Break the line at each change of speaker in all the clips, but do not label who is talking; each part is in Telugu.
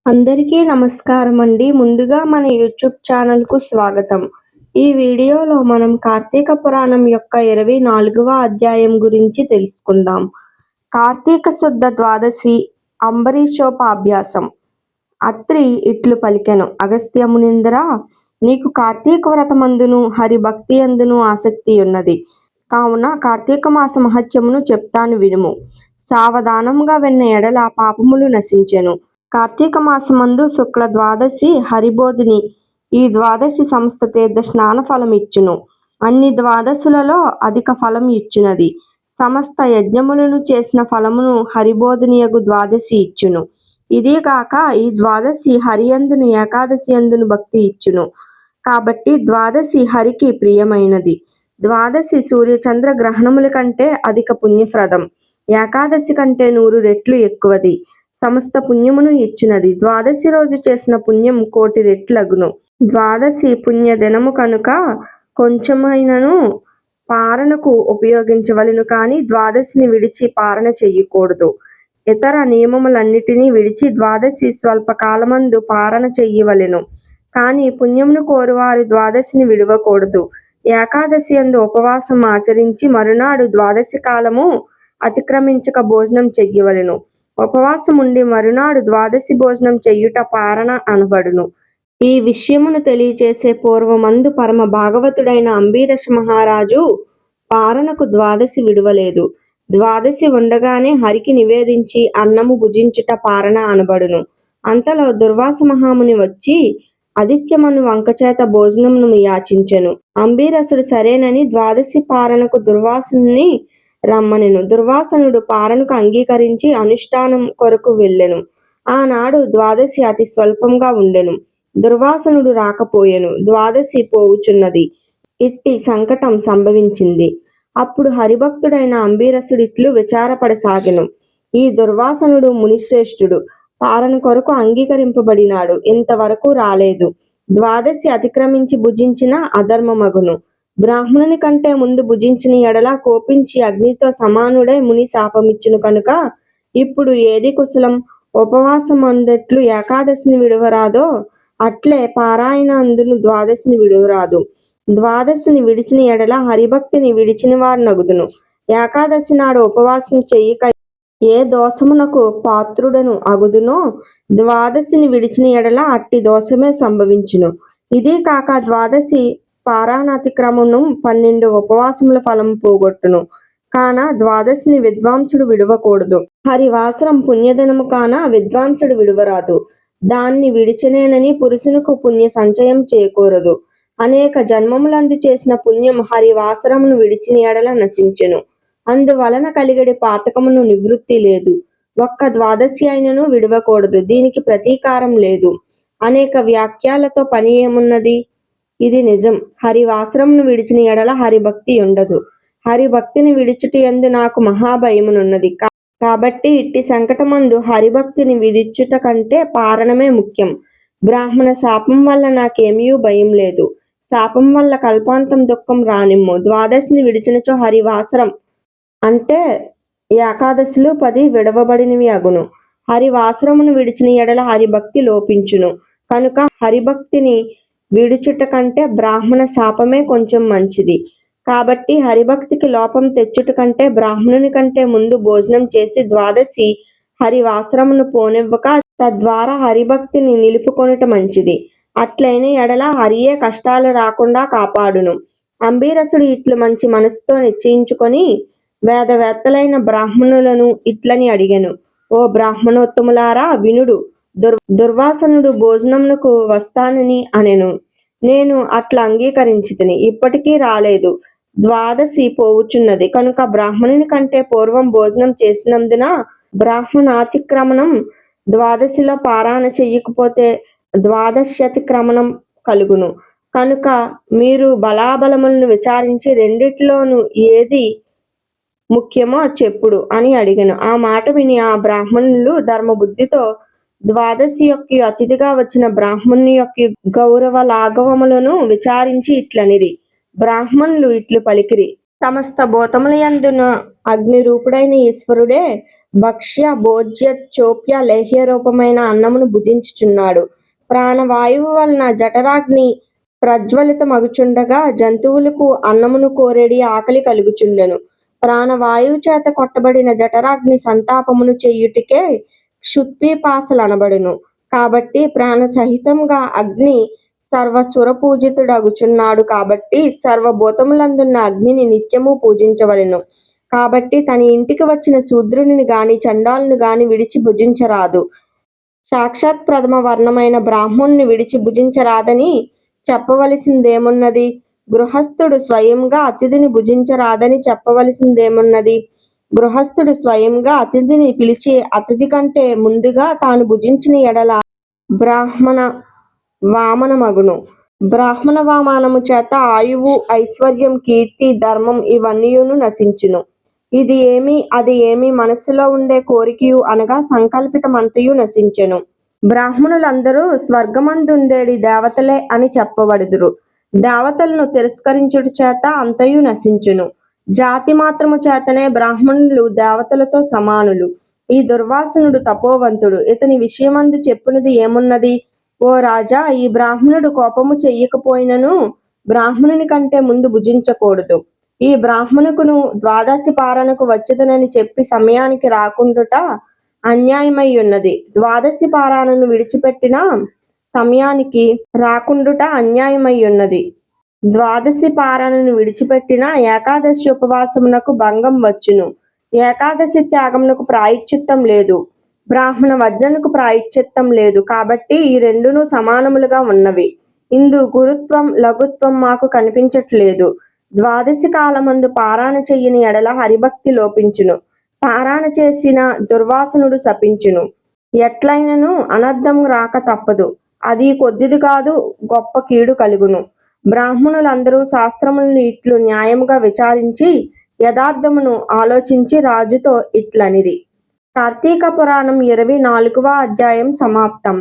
అందరికీ నమస్కారం అండి. ముందుగా మన యూట్యూబ్ ఛానల్‌కు స్వాగతం. ఈ వీడియోలో మనం కార్తీక పురాణం యొక్క 24వ అధ్యాయం గురించి తెలుసుకుందాం. కార్తీక శుద్ధ ద్వాదశి అంబరీషోపాభ్యాసం. అత్రి ఇట్లు పలికెను: అగస్త్యమునింద్రా, నీకు కార్తీక వ్రతమందును హరిభక్తియందును ఆసక్తియున్నది. కావున కార్తీక మాస మహత్యమును చెప్తాను వినుము. సావధానముగా విన్న ఎడల పాపములు నశించెను. కార్తీక మాసమందు శుక్ల ద్వాదశి హరిబోధిని. ఈ ద్వాదశి సమస్త తీర్థ స్నాన ఫలమిచ్చును. అన్ని ద్వాదశులలో అధిక ఫలం ఇచ్చునది. సమస్త యజ్ఞములను చేసిన ఫలమును హరిబోధినియగు ద్వాదశి ఇచ్చును. ఇదిగాక ఈ ద్వాదశి హరియందును ఏకాదశి యందును భక్తి ఇచ్చును. కాబట్టి ద్వాదశి హరికి ప్రియమైనది. ద్వాదశి సూర్యచంద్ర గ్రహణముల కంటే అధిక పుణ్యప్రదం. ఏకాదశి కంటే 100 రెట్లు ఎక్కువది. సమస్త పుణ్యమును ఇచ్చినది. ద్వాదశి రోజు చేసిన పుణ్యం 1,000,000 రెట్లగును. ద్వాదశి పుణ్య దినము కనుక కొంచెమైనను పారణకు ఉపయోగించవలెను కాని ద్వాదశిని విడిచి పారణ చెయ్యకూడదు. ఇతర నియమములన్నిటినీ విడిచి ద్వాదశి స్వల్ప కాలమందు పారణ చెయ్యవలెను. కాని పుణ్యమును కోరువారు ద్వాదశిని విడువకూడదు. ఏకాదశి యందు ఉపవాసం ఆచరించి మరునాడు ద్వాదశి కాలము అతిక్రమించక భోజనం చెయ్యవలెను. ఉపవాసముండి మరునాడు ద్వాదశి భోజనం చెయ్యుట పారణ అనబడును. ఈ విషయమును తెలియచేసే పూర్వమందు పరమ భాగవతుడైన అంబీరస మహారాజు పారణకు ద్వాదశి విడువలేదు. ద్వాదశి ఉండగానే హరికి నివేదించి అన్నము భుజించుట పారణ అనబడును. అంతలో దుర్వాస మహాముని వచ్చి ఆదిత్యమను వంకచేత భోజనమును యాచించెను. అంబీరసుడు సరేనని ద్వాదశి పారణకు దుర్వాసుని రమ్మనెను. దుర్వాసనుడు పారణకు అంగీకరించి అనుష్ఠానం కొరకు వెళ్ళెను. ఆనాడు ద్వాదశి అతి స్వల్పంగా ఉండెను. దుర్వాసనుడు రాకపోయెను. ద్వాదశి పోవుచున్నది. ఇట్టి సంకటం సంభవించింది. అప్పుడు హరిభక్తుడైన అంబీరసుడిట్లు విచారపడసాగెను: ఈ దుర్వాసనుడు మునిశ్రేష్ఠుడు, పారణ కొరకు అంగీకరింపబడినాడు, ఇంతవరకు రాలేదు. ద్వాదశి అతిక్రమించి భుజించిన అధర్మమగును. బ్రాహ్మణుని కంటే ముందు భుజించిన ఎడల కోపించి అగ్నితో సమానుడై ముని శాపమిచ్చును కనుక ఇప్పుడు ఏది కుశలం? ఉపవాసం అందెట్లు ఏకాదశిని విడువరాదో అట్లే పారాయణ అందును ద్వాదశిని విడువరాదు. ద్వాదశిని విడిచిన ఎడల హరిభక్తిని విడిచిన వారనగుదును. ఏకాదశి నాడు ఉపవాసం చెయ్యక ఏ దోషమునకు పాత్రుడను అగుదునో ద్వాదశిని విడిచిన ఎడల అట్టి దోషమే సంభవించును. ఇది కాక ద్వాదశి పారాణాతిక్రమణం 12 ఉపవాసముల ఫలము పోగొట్టును. కాన ద్వాదశిని విద్వాంసుడు విడువకూడదు. హరివాసరం పుణ్యదినము కాన విద్వాంసుడు విడువరాదు. దాన్ని విడిచినేనని పురుషునకు పుణ్య సంచయం చేకూరదు. అనేక జన్మములందు చేసిన పుణ్యం హరివాసరమును విడిచిన ఎడల నశించెను. అందువలన కలిగడి పాతకమును నివృత్తి లేదు. ఒక్క ద్వాదశి అయినను విడువకూడదు. దీనికి ప్రతీకారం లేదు. అనేక వాక్యాలతో పని ఏమున్నది? ఇది నిజం. హరివాసరమును విడిచిన ఎడల హరిభక్తి ఉండదు. హరిభక్తిని విడిచుటి యందు నాకు మహాభయమునున్నది. కాబట్టి ఇట్టి సంకటమందు హరిభక్తిని విడిచుట కంటే పారణమే ముఖ్యం. బ్రాహ్మణ శాపం వల్ల నాకేమీ భయం లేదు. శాపం వల్ల కల్పాంతం దుఃఖం రానిమ్ము. ద్వాదశిని విడిచినచో హరివాసరం అంటే ఏకాదశులు 10 విడవబడినవి అగును. హరివాసరమును విడిచిన ఎడల హరిభక్తి లోపించును. కనుక హరిభక్తిని విడుచుట కంటే బ్రాహ్మణ శాపమే కొంచెం మంచిది. కాబట్టి హరిభక్తికి లోపం తెచ్చుట కంటే బ్రాహ్మణుని కంటే ముందు భోజనం చేసి ద్వాదశి హరివాసరమును పోనివ్వక తద్వారా హరిభక్తిని నిలుపుకొనుట మంచిది. అట్లైన ఎడల హరియే కష్టాలు రాకుండా కాపాడును. అంబీరసుడు ఇట్లు మంచి మనసుతో నిశ్చయించుకొని వేదవేత్తలైన బ్రాహ్మణులను ఇట్లని అడిగెను: ఓ బ్రాహ్మణోత్తములారా వినుడు. దుర్వాసనుడు భోజనమునకు వస్తానని అనెను. నేను అట్లా అంగీకరించితిని. ఇప్పటికీ రాలేదు. ద్వాదశి పోవుచున్నది కనుక బ్రాహ్మణుని కంటే పూర్వం భోజనం చేసినందున బ్రాహ్మణాతిక్రమణం, ద్వాదశిలో పారాయణ చెయ్యకపోతే ద్వాదశ్యతిక్రమణం కలుగును. కనుక మీరు బలాబలములను విచారించి రెండిట్లోనూ ఏది ముఖ్యమో చెప్పుడు అని అడిగెను. ఆ మాట విని ఆ బ్రాహ్మణులు ధర్మబుద్ధితో ద్వాదశి యొక్క అతిథిగా వచ్చిన బ్రాహ్మణుని యొక్క గౌరవ లాఘవములను విచారించి ఇట్లనిరి: బ్రాహ్మణులు ఇట్లు పలికిరి: సమస్త భూతములయందున అగ్ని రూపుడైన ఈశ్వరుడే భక్ష్య భోజ్య చోప్య లేహ్య రూపమైన అన్నమును భుజించుచున్నాడు. ప్రాణవాయువు వలన జఠరాగ్ని ప్రజ్వలితమగుచుండగా జంతువులకు అన్నమును కోరేడి ఆకలి కలుగుచుండెను. ప్రాణవాయువు చేత కొట్టబడిన జఠరాగ్ని సంతాపమును చేయుటకే క్షుత్పిపాసలనబడును. కాబట్టి ప్రాణసహితంగా అగ్ని సర్వసురపూజితుడగుచున్నాడు. కాబట్టి సర్వభూతములందున్న అగ్నిని నిత్యము పూజించవలెను. కాబట్టి తన ఇంటికి వచ్చిన శూద్రుని గాని చండాలుని గాని విడిచి భుజించరాదు. సాక్షాత్ ప్రథమ వర్ణమైన బ్రాహ్మణుని విడిచి భుజించరాదని చెప్పవలసిందేమున్నది? గృహస్థుడు స్వయంగా అతిథిని భుజించరాదని చెప్పవలసిందేమున్నది? గృహస్థుడు స్వయంగా అతిథిని పిలిచి అతిథి కంటే ముందుగా తాను భుజించిన ఎడల బ్రాహ్మణ వామనమగును. బ్రాహ్మణ వామనము చేత ఆయువు, ఐశ్వర్యం, కీర్తి, ధర్మం ఇవన్నీయును నశించును. ఇది ఏమి అది ఏమి మనస్సులో ఉండే కోరికయు అనగా సంకల్పితమంతయు నశించెను. బ్రాహ్మణులందరూ స్వర్గమందుండేడి దేవతలే అని చెప్పబడుదురు. దేవతలను తిరస్కరించుట చేత అంతయు నశించును. జాతి మాత్రము చేతనే బ్రాహ్మణులు దేవతలతో సమానులు. ఈ దుర్వాసనుడు తపోవంతుడు. ఇతని విషయమందు చెప్పునది ఏమున్నది? ఓ రాజా, ఈ బ్రాహ్మణుడు కోపము చెయ్యకపోయినను బ్రాహ్మణుని కంటే ముందు భుజించకూడదు. ఈ బ్రాహ్మణుకును ద్వాదశి పారణకు వచ్చేదనని చెప్పి సమయానికి రాకుండుట అన్యాయమయ్యున్నది. ద్వాదశి పారాణను విడిచిపెట్టిన సమయానికి రాకుండుట అన్యాయమయ్యున్నది. ద్వాదశి పారణను విడిచిపెట్టిన ఏకాదశి ఉపవాసమునకు భంగం వచ్చును. ఏకాదశి త్యాగమునకు ప్రాయశ్చిత్తం లేదు. బ్రాహ్మణ వజ్ఞనకు ప్రాయశ్చిత్తం లేదు. కాబట్టి ఈ రెండును సమానములుగా ఉన్నవి. ఇందు గురుత్వం లఘుత్వం మాకు కనిపించట్లేదు. ద్వాదశి కాలమందు పారాయణ చెయ్యని ఎడల హరిభక్తి లోపించును. పారాయణ చేసిన దుర్వాసనుడు శపించును. ఎట్లైనను అనర్థం రాక తప్పదు. అది కొద్దిది కాదు, గొప్ప కీడు కలుగును. బ్రాహ్మణులందరూ శాస్త్రములను ఇట్లు న్యాయముగా విచారించి యథార్థమును ఆలోచించి రాజుతో ఇట్లనిది. కార్తీక పురాణం 24వ అధ్యాయం సమాప్తం.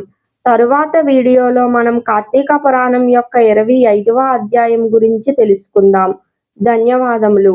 తరువాత వీడియోలో మనం కార్తీక పురాణం యొక్క 25వ అధ్యాయం గురించి తెలుసుకుందాం. ధన్యవాదములు.